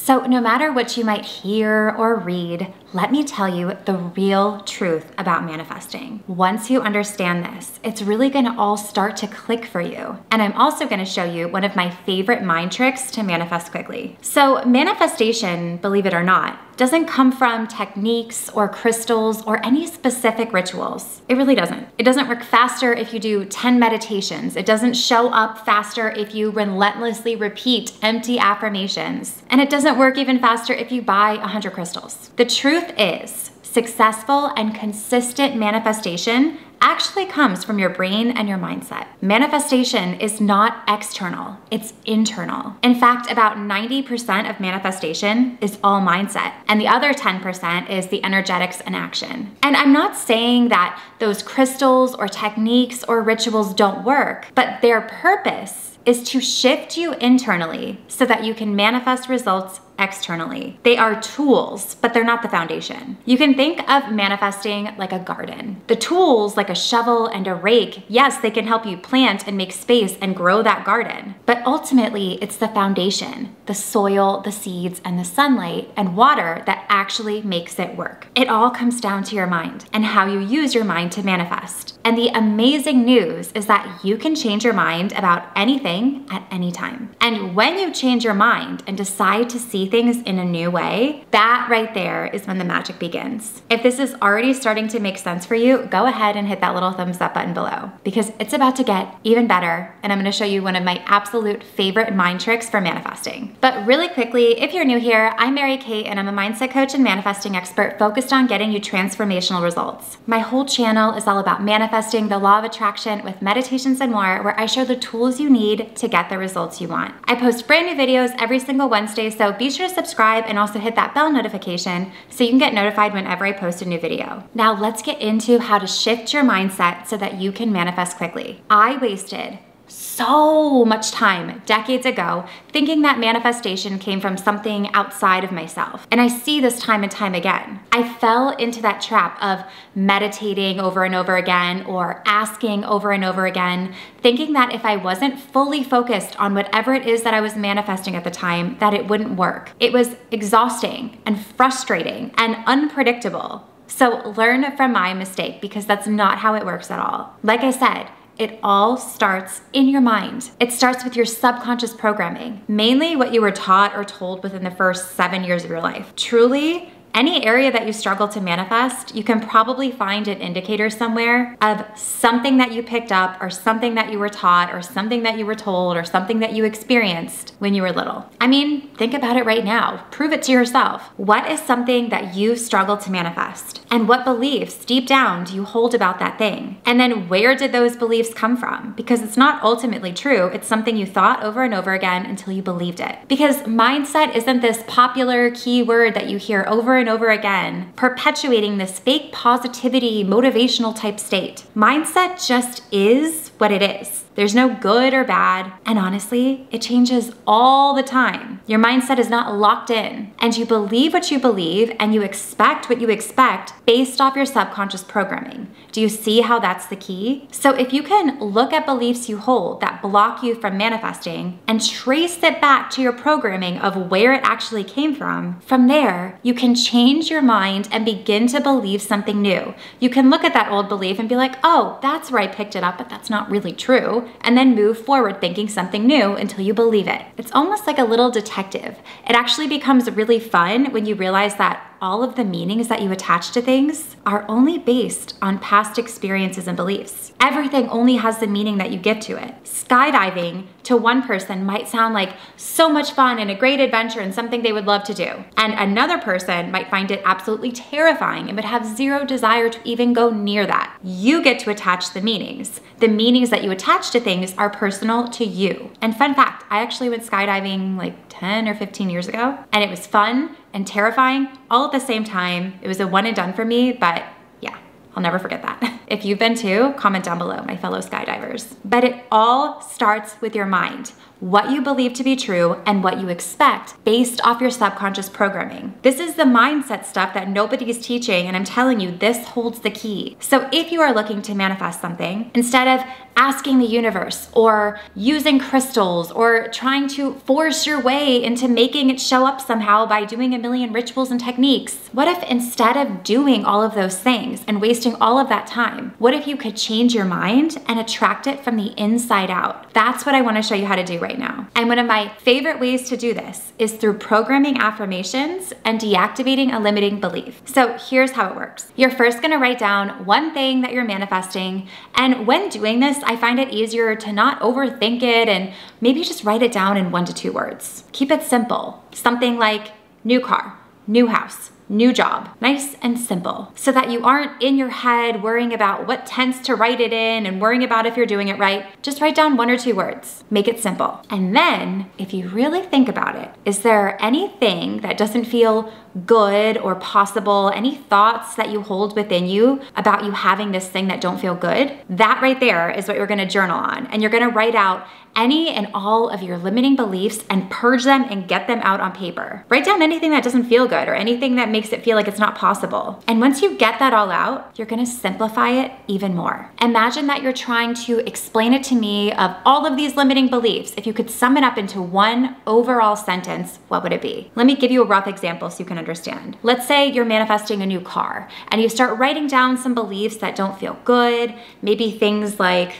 So no matter what you might hear or read, let me tell you the real truth about manifesting. Once you understand this, it's really gonna all start to click for you. And I'm also gonna show you one of my favorite mind tricks to manifest quickly. So manifestation, believe it or not, doesn't come from techniques or crystals or any specific rituals. It really doesn't. It doesn't work faster if you do 10 meditations. It doesn't show up faster if you relentlessly repeat empty affirmations. And it doesn't work even faster if you buy 100 crystals. The truth is, successful and consistent manifestation actually comes from your brain and your mindset. Manifestation is not external, it's internal. In fact, about 90% of manifestation is all mindset, and the other 10% is the energetics and action. And I'm not saying that those crystals or techniques or rituals don't work, but their purpose is to shift you internally so that you can manifest results externally. They are tools, but they're not the foundation. You can think of manifesting like a garden. The tools, like a shovel and a rake, yes, they can help you plant and make space and grow that garden. But ultimately, it's the foundation, the soil, the seeds, and the sunlight and water that actually makes it work. It all comes down to your mind and how you use your mind to manifest. And the amazing news is that you can change your mind about anything at any time. And when you change your mind and decide to see things in a new way, that right there is when the magic begins. If this is already starting to make sense for you, go ahead and hit that little thumbs up button below because it's about to get even better. And I'm gonna show you one of my absolute favorite mind tricks for manifesting. But really quickly, if you're new here, I'm Mary Kate and I'm a mindset coach and manifesting expert focused on getting you transformational results. My whole channel is all about manifesting the law of attraction with meditations and more, where I share the tools you need to get the results you want. I post brand new videos every single Wednesday, so be sure to subscribe and also hit that bell notification so you can get notified whenever I post a new video. Now let's get into how to shift your mindset so that you can manifest quickly. I wasted so much time decades ago thinking that manifestation came from something outside of myself. And I see this time and time again. I fell into that trap of meditating over and over again or asking over and over again, thinking that if I wasn't fully focused on whatever it is that I was manifesting at the time, that it wouldn't work. It was exhausting and frustrating and unpredictable. So learn from my mistake because that's not how it works at all. Like I said, it all starts in your mind. It starts with your subconscious programming, mainly what you were taught or told within the first 7 years of your life. Truly, any area that you struggle to manifest, you can probably find an indicator somewhere of something that you picked up or something that you were taught or something that you were told or something that you experienced when you were little. I mean, think about it right now. Prove it to yourself. What is something that you struggle to manifest? And what beliefs deep down do you hold about that thing? And then where did those beliefs come from? Because it's not ultimately true. It's something you thought over and over again until you believed it. Because mindset isn't this popular keyword that you hear over and over again, perpetuating this fake positivity, motivational type state. Mindset just is what it is. There's no good or bad, and honestly, it changes all the time. Your mindset is not locked in, and you believe what you believe and you expect what you expect based off your subconscious programming. Do you see how that's the key? So if you can look at beliefs you hold that block you from manifesting and trace it back to your programming of where it actually came from there, you can change your mind and begin to believe something new. You can look at that old belief and be like, oh, that's where I picked it up, but that's not really true. And then move forward thinking something new until you believe it. It's almost like a little detective. It actually becomes really fun when you realize that all of the meanings that you attach to things are only based on past experiences and beliefs. Everything only has the meaning that you give to it. Skydiving to one person might sound like so much fun and a great adventure and something they would love to do. And another person might find it absolutely terrifying and would have zero desire to even go near that. You get to attach the meanings. The meanings that you attach to things are personal to you. And fun fact, I actually went skydiving like 10 or 15 years ago, and it was fun and terrifying all at the same time. It was a one and done for me, but yeah, I'll never forget that. If you've been too, comment down below, my fellow skydivers. But it all starts with your mind. what you believe to be true and what you expect based off your subconscious programming. This is the mindset stuff that nobody is teaching, and I'm telling you, this holds the key. So if you are looking to manifest something, instead of asking the universe or using crystals or trying to force your way into making it show up somehow by doing a million rituals and techniques, what if instead of doing all of those things and wasting all of that time, what if you could change your mind and attract it from the inside out? That's what I want to show you how to do right now. And one of my favorite ways to do this is through programming affirmations and deactivating a limiting belief. So here's how it works. You're first going to write down one thing that you're manifesting, and when doing this, I find it easier to not overthink it and maybe just write it down in 1 to 2 words. Keep it simple. Something like new car, new house, new job. Nice and simple, so that you aren't in your head worrying about what tense to write it in and worrying about if you're doing it right. Just write down 1 or 2 words. Make it simple. And then, if you really think about it, is there anything that doesn't feel good or possible, any thoughts that you hold within you about you having this thing that don't feel good? That right there is what you're gonna journal on. And you're gonna write out any and all of your limiting beliefs and purge them and get them out on paper. Write down anything that doesn't feel good or anything that makes it feel like it's not possible. And once you get that all out, you're gonna simplify it even more. Imagine that you're trying to explain it to me of all of these limiting beliefs. If you could sum it up into one overall sentence, what would it be? Let me give you a rough example so you can understand. Let's say you're manifesting a new car and you start writing down some beliefs that don't feel good. Maybe things like,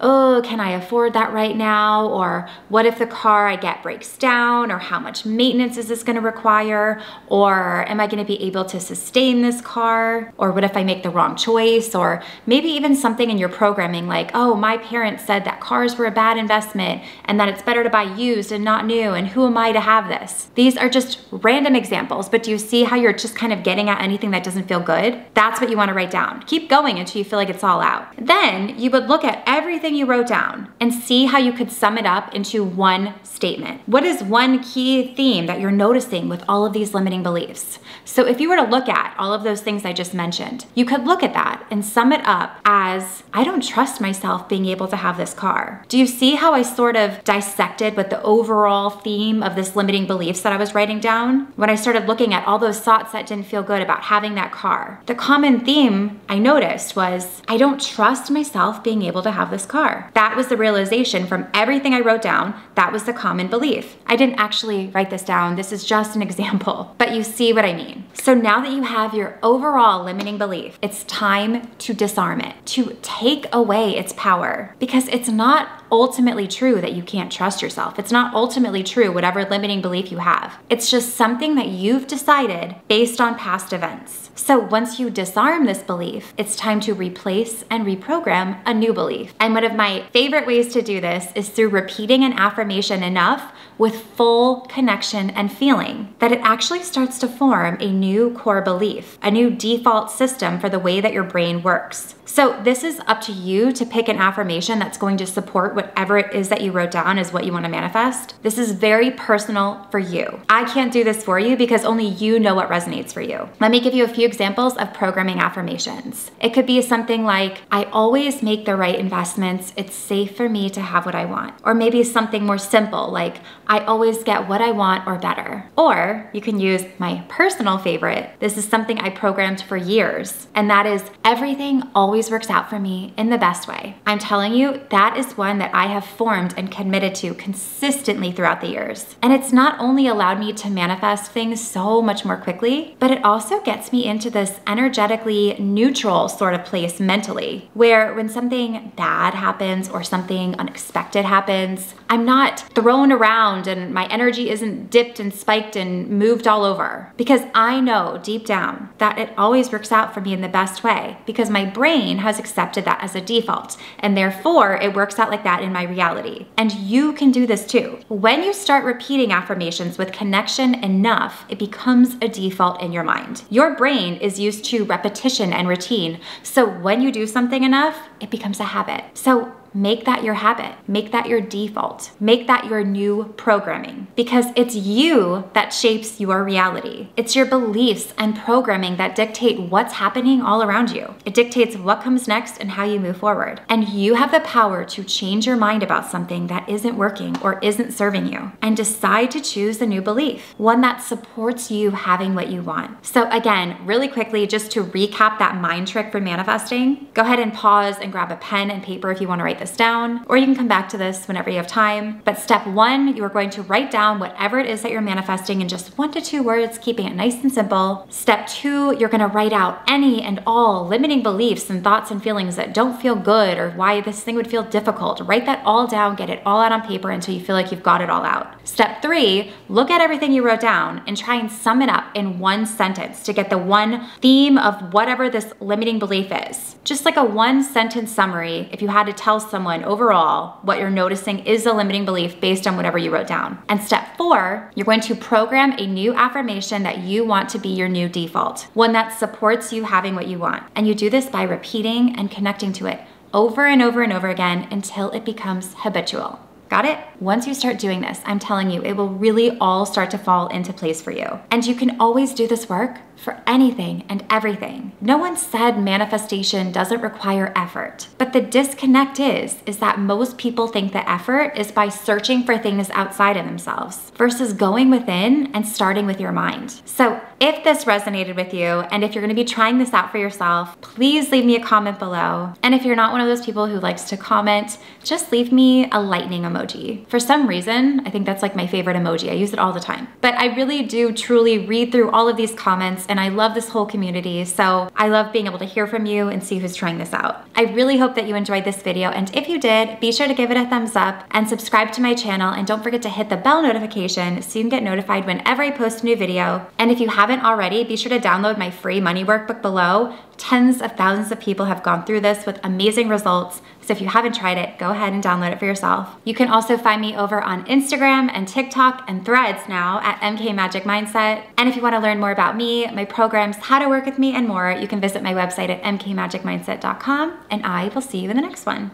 oh, can I afford that right now? Or what if the car I get breaks down? Or how much maintenance is this gonna require? Or am I gonna be able to sustain this car? Or what if I make the wrong choice? Or maybe even something in your programming like, oh, my parents said that cars were a bad investment and that it's better to buy used and not new, and who am I to have this? These are just random examples, but do you see how you're just kind of getting at anything that doesn't feel good? That's what you wanna write down. Keep going until you feel like it's all out. Then you would look at everything you wrote down and see how you could sum it up into one statement. What is one key theme that you're noticing with all of these limiting beliefs? So if you were to look at all of those things I just mentioned, you could look at that and sum it up as, I don't trust myself being able to have this car. Do you see how I sort of dissected what the overall theme of this limiting beliefs that I was writing down? When I started looking at all those thoughts that didn't feel good about having that car, the common theme I noticed was, I don't trust myself being able to have this car. That was the realization from everything I wrote down. That was the common belief. I didn't actually write this down. This is just an example, but you see what I mean. So now that you have your overall limiting belief, it's time to disarm it, to take away its power, because it's not ultimately true that you can't trust yourself. It's not ultimately true, whatever limiting belief you have. It's just something that you've decided based on past events. So once you disarm this belief, it's time to replace and reprogram a new belief. And one of my favorite ways to do this is through repeating an affirmation enough with full connection and feeling that it actually starts to form a new core belief, a new default system for the way that your brain works. So this is up to you to pick an affirmation that's going to support whatever it is that you wrote down as what you want to manifest. This is very personal for you. I can't do this for you because only you know what resonates for you. Let me give you a few examples of programming affirmations. It could be something like, I always make the right investments. It's safe for me to have what I want. Or maybe something more simple like, I always get what I want or better. Or you can use my personal favorite. This is something I programmed for years, and that is, everything always works out for me in the best way. I'm telling you, that is one that I have formed and committed to consistently throughout the years. And it's not only allowed me to manifest things so much more quickly, but it also gets me into this energetically neutral sort of place mentally, where when something bad happens or something unexpected happens, I'm not thrown around and my energy isn't dipped and spiked and moved all over, because I know deep down that it always works out for me in the best way, because my brain has accepted that as a default, and therefore it works out like that in my reality. And you can do this too. When you start repeating affirmations with connection enough, it becomes a default in your mind. Your brain is used to repetition and routine, so when you do something enough, it becomes a habit. So Make that your habit. Make that your default. Make that your new programming, because it's you that shapes your reality. It's your beliefs and programming that dictate what's happening all around you. It dictates what comes next and how you move forward. And you have the power to change your mind about something that isn't working or isn't serving you and decide to choose a new belief, one that supports you having what you want. So again, really quickly, just to recap that mind trick for manifesting, go ahead and pause and grab a pen and paper if you want to write this down, or you can come back to this whenever you have time. But step one, you are going to write down whatever it is that you're manifesting in just 1 to 2 words, keeping it nice and simple. Step two, you're going to write out any and all limiting beliefs and thoughts and feelings that don't feel good or why this thing would feel difficult. Write that all down, get it all out on paper until you feel like you've got it all out. Step three, look at everything you wrote down and try and sum it up in one sentence to get the one theme of whatever this limiting belief is. Just like a 1-sentence summary if you had to tell someone overall what you're noticing is a limiting belief based on whatever you wrote down. And step four, you're going to program a new affirmation that you want to be your new default, one that supports you having what you want. And you do this by repeating and connecting to it over and over and over again until it becomes habitual. Got it? Once you start doing this, I'm telling you, it will really all start to fall into place for you. And you can always do this work for anything and everything. No one said manifestation doesn't require effort, but the disconnect is that most people think the effort is by searching for things outside of themselves versus going within and starting with your mind. So if this resonated with you, and if you're gonna be trying this out for yourself, please leave me a comment below. And if you're not one of those people who likes to comment, just leave me a lightning emoji. For some reason, I think that's like my favorite emoji. I use it all the time. But I really do truly read through all of these comments, and I love this whole community. So I love being able to hear from you and see who's trying this out. I really hope that you enjoyed this video. And if you did, be sure to give it a thumbs up and subscribe to my channel. And don't forget to hit the bell notification so you can get notified whenever I post a new video. And if you haven't already, be sure to download my free money workbook below. Tens of thousands of people have gone through this with amazing results. So if you haven't tried it, go ahead and download it for yourself. You can also find me over on Instagram and TikTok and Threads now at MK Magic Mindset. And if you want to learn more about me, my programs, how to work with me, and more, you can visit my website at mkmagicmindset.com. And I will see you in the next one.